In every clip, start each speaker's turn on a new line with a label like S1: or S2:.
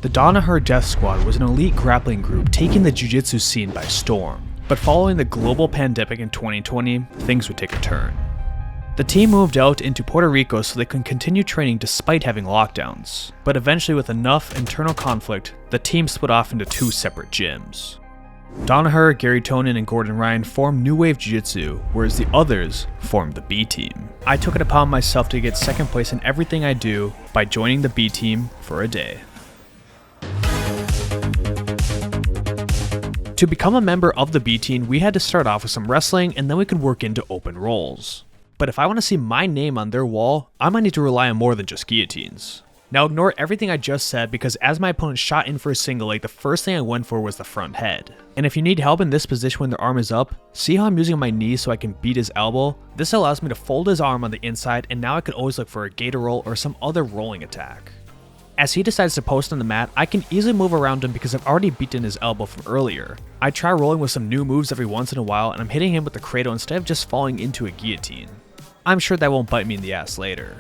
S1: The Danaher Death Squad was an elite grappling group taking the Jiu Jitsu scene by storm, but following the global pandemic in 2020, things would take a turn. The team moved out into Puerto Rico so they could continue training despite having lockdowns, but eventually with enough internal conflict, the team split off into two separate gyms. Danaher, Gary Tonin, and Gordon Ryan formed New Wave Jiu Jitsu, whereas the others formed the B Team. I took it upon myself to get second place in everything I do by joining the B Team for a day. To become a member of the B Team, we had to start off with some wrestling and then we could work into open roles. But if I want to see my name on their wall, I might need to rely on more than just guillotines. Now ignore everything I just said because as my opponent shot in for a single leg, the first thing I went for was the front head. And if you need help in this position when their arm is up, see how I'm using my knee so I can beat his elbow? This allows me to fold his arm on the inside and now I can always look for a gator roll or some other rolling attack. As he decides to post on the mat, I can easily move around him because I've already beaten his elbow from earlier. I try rolling with some new moves every once in a while and I'm hitting him with the cradle instead of just falling into a guillotine. I'm sure that won't bite me in the ass later.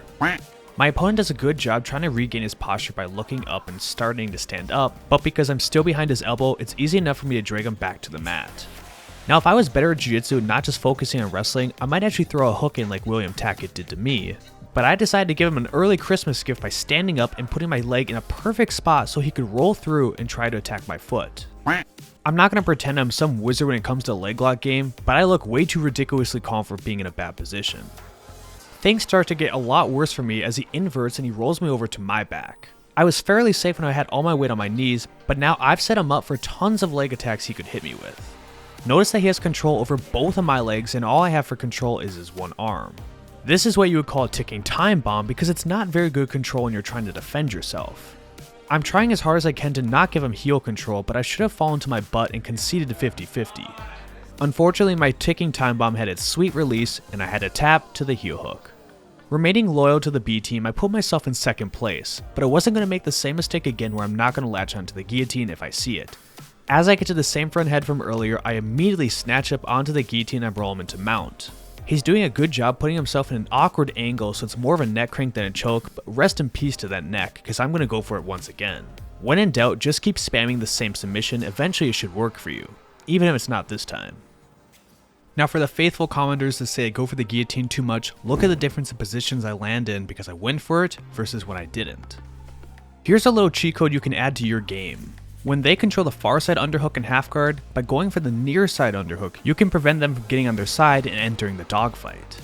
S1: My opponent does a good job trying to regain his posture by looking up and starting to stand up, but because I'm still behind his elbow, it's easy enough for me to drag him back to the mat. Now if I was better at jiu-jitsu and not just focusing on wrestling, I might actually throw a hook in like William Tackett did to me. But I decided to give him an early Christmas gift by standing up and putting my leg in a perfect spot so he could roll through and try to attack my foot. I'm not going to pretend I'm some wizard when it comes to a leg lock game, but I look way too ridiculously calm for being in a bad position. Things start to get a lot worse for me as he inverts and he rolls me over to my back. I was fairly safe when I had all my weight on my knees, but now I've set him up for tons of leg attacks he could hit me with. Notice that he has control over both of my legs and all I have for control is his one arm. This is what you would call a ticking time bomb because it's not very good control when you're trying to defend yourself. I'm trying as hard as I can to not give him heel control, but I should have fallen to my butt and conceded to 50-50. Unfortunately, my ticking time bomb had its sweet release and I had to tap to the heel hook. Remaining loyal to the B Team, I put myself in second place, but I wasn't going to make the same mistake again where I'm not going to latch onto the guillotine if I see it. As I get to the same front head from earlier, I immediately snatch up onto the guillotine and roll him into mount. He's doing a good job putting himself in an awkward angle so it's more of a neck crank than a choke, but rest in peace to that neck because I'm going to go for it once again. When in doubt, just keep spamming the same submission, eventually it should work for you, even if it's not this time. Now for the faithful commenters that say I go for the guillotine too much, look at the difference in positions I land in because I went for it versus when I didn't. Here's a little cheat code you can add to your game. When they control the far side underhook and half guard, by going for the near side underhook, you can prevent them from getting on their side and entering the dogfight.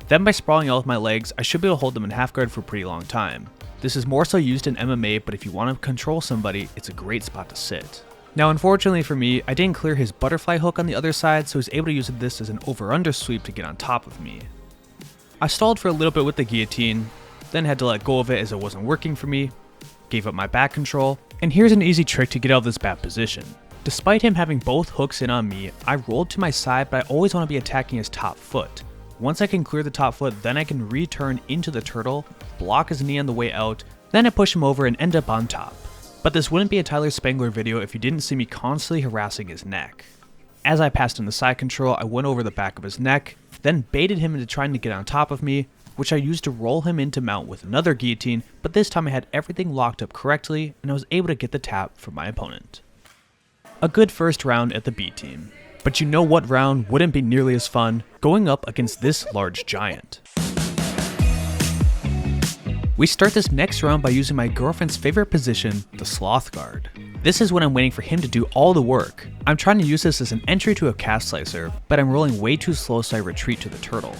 S1: Then by sprawling out with my legs, I should be able to hold them in half guard for a pretty long time. This is more so used in MMA, but if you want to control somebody, it's a great spot to sit. Now unfortunately for me, I didn't clear his butterfly hook on the other side, so I was able to use this as an over-under sweep to get on top of me. I stalled for a little bit with the guillotine, then had to let go of it as it wasn't working for me, gave up my back control, and here's an easy trick to get out of this bad position. Despite him having both hooks in on me, I rolled to my side, but I always want to be attacking his top foot. Once I can clear the top foot, then I can return into the turtle, block his knee on the way out, then I push him over and end up on top. But this wouldn't be a Tyler Spangler video if you didn't see me constantly harassing his neck. As I passed him the side control, I went over the back of his neck, then baited him into trying to get on top of me, which I used to roll him into mount with another guillotine, but this time I had everything locked up correctly and I was able to get the tap from my opponent. A good first round at the B Team. But you know what round wouldn't be nearly as fun? Going up against this large giant. We start this next round by using my girlfriend's favorite position, the sloth guard. This is when I'm waiting for him to do all the work. I'm trying to use this as an entry to a calf slicer, but I'm rolling way too slow so I retreat to the turtle.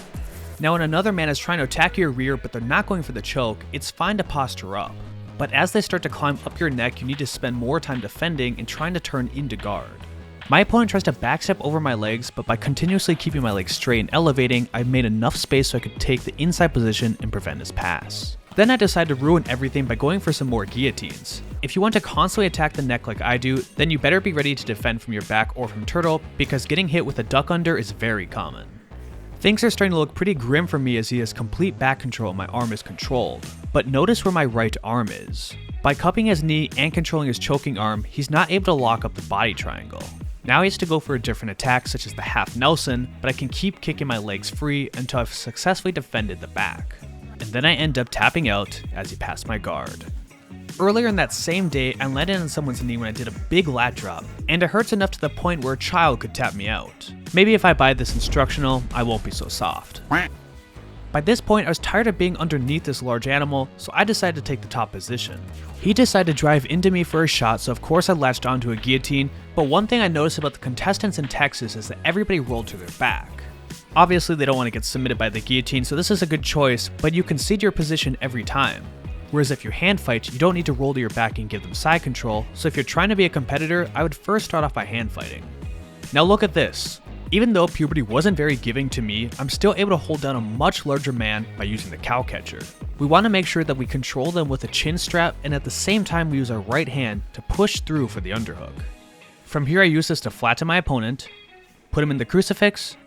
S1: Now when another man is trying to attack your rear but they're not going for the choke, it's fine to posture up. But as they start to climb up your neck, you need to spend more time defending and trying to turn into guard. My opponent tries to backstep over my legs, but by continuously keeping my legs straight and elevating, I've made enough space so I could take the inside position and prevent his pass. Then I decide to ruin everything by going for some more guillotines. If you want to constantly attack the neck like I do, then you better be ready to defend from your back or from turtle, because getting hit with a duck under is very common. Things are starting to look pretty grim for me as he has complete back control and my arm is controlled. But notice where my right arm is. By cupping his knee and controlling his choking arm, he's not able to lock up the body triangle. Now he has to go for a different attack such as the half Nelson, but I can keep kicking my legs free until I've successfully defended the back. And then I end up tapping out as he passed my guard. Earlier in that same day, I landed on someone's knee when I did a big lat drop, and it hurts enough to the point where a child could tap me out. Maybe if I buy this instructional, I won't be so soft. By this point, I was tired of being underneath this large animal, so I decided to take the top position. He decided to drive into me for a shot, so of course I latched onto a guillotine, but one thing I noticed about the contestants in Texas is that everybody rolled to their back. Obviously they don't want to get submitted by the guillotine, so this is a good choice, but you concede your position every time. Whereas if you hand fight, you don't need to roll to your back and give them side control, so if you're trying to be a competitor, I would first start off by hand fighting. Now look at this. Even though puberty wasn't very giving to me, I'm still able to hold down a much larger man by using the cow catcher. We want to make sure that we control them with a chin strap, and at the same time we use our right hand to push through for the underhook. From here I use this to flatten my opponent, put him in the crucifix,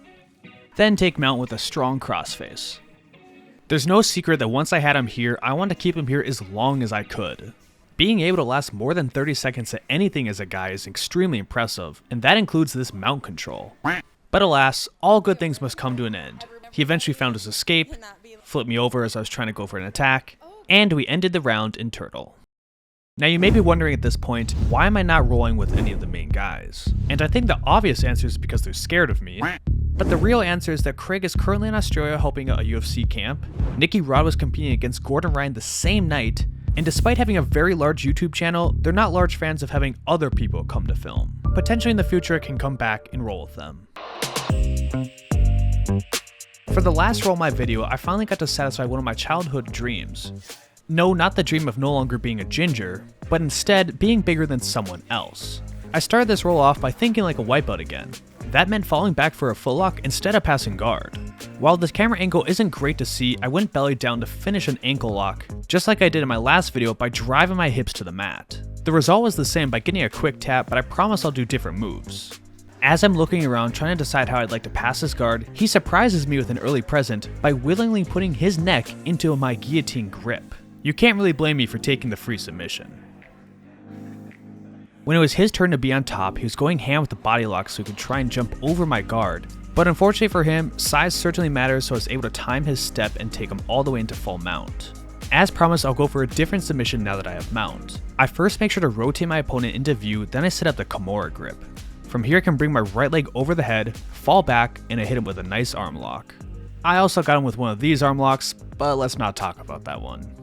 S1: then take him out with a strong crossface. There's no secret that once I had him here, I wanted to keep him here as long as I could. Being able to last more than 30 seconds at anything as a guy is extremely impressive, and that includes this mount control. But alas, all good things must come to an end. He eventually found his escape, flipped me over as I was trying to go for an attack, and we ended the round in turtle. Now you may be wondering at this point, why am I not rolling with any of the main guys? And I think the obvious answer is because they're scared of me. But the real answer is that Craig is currently in Australia helping out a UFC camp, Nicky Rod was competing against Gordon Ryan the same night, and despite having a very large YouTube channel, they're not large fans of having other people come to film. Potentially in the future I can come back and roll with them. For the last roll of my video, I finally got to satisfy one of my childhood dreams. No, not the dream of no longer being a ginger, but instead being bigger than someone else. I started this roll off by thinking like a wipeout again. That meant falling back for a footlock instead of passing guard. While the camera angle isn't great to see, I went belly down to finish an ankle lock, just like I did in my last video by driving my hips to the mat. The result was the same by getting a quick tap, but I promise I'll do different moves. As I'm looking around trying to decide how I'd like to pass this guard, he surprises me with an early present by willingly putting his neck into my guillotine grip. You can't really blame me for taking the free submission. When it was his turn to be on top, he was going ham with the body lock so he could try and jump over my guard. But unfortunately for him, size certainly matters, so I was able to time his step and take him all the way into full mount. As promised, I'll go for a different submission now that I have mount. I first make sure to rotate my opponent into view, then I set up the Kimura grip. From here I can bring my right leg over the head, fall back, and I hit him with a nice arm lock. I also got him with one of these arm locks, but let's not talk about that one.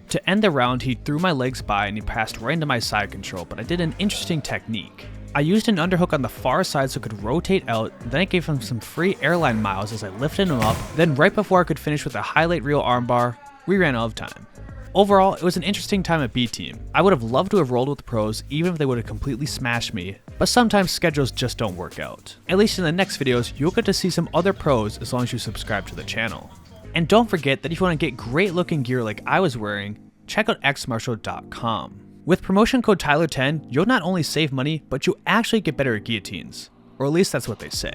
S1: To end the round, he threw my legs by and he passed right into my side control, but I did an interesting technique. I used an underhook on the far side so I could rotate out, then I gave him some free airline miles as I lifted him up, then right before I could finish with a highlight reel armbar, we ran out of time. Overall, it was an interesting time at B-Team. I would have loved to have rolled with the pros even if they would have completely smashed me, but sometimes schedules just don't work out. At least in the next videos, you'll get to see some other pros as long as you subscribe to the channel. And don't forget that if you want to get great looking gear like I was wearing, check out xmartial.com. With promotion code Tyler10, you'll not only save money, but you'll actually get better at guillotines. Or at least that's what they say.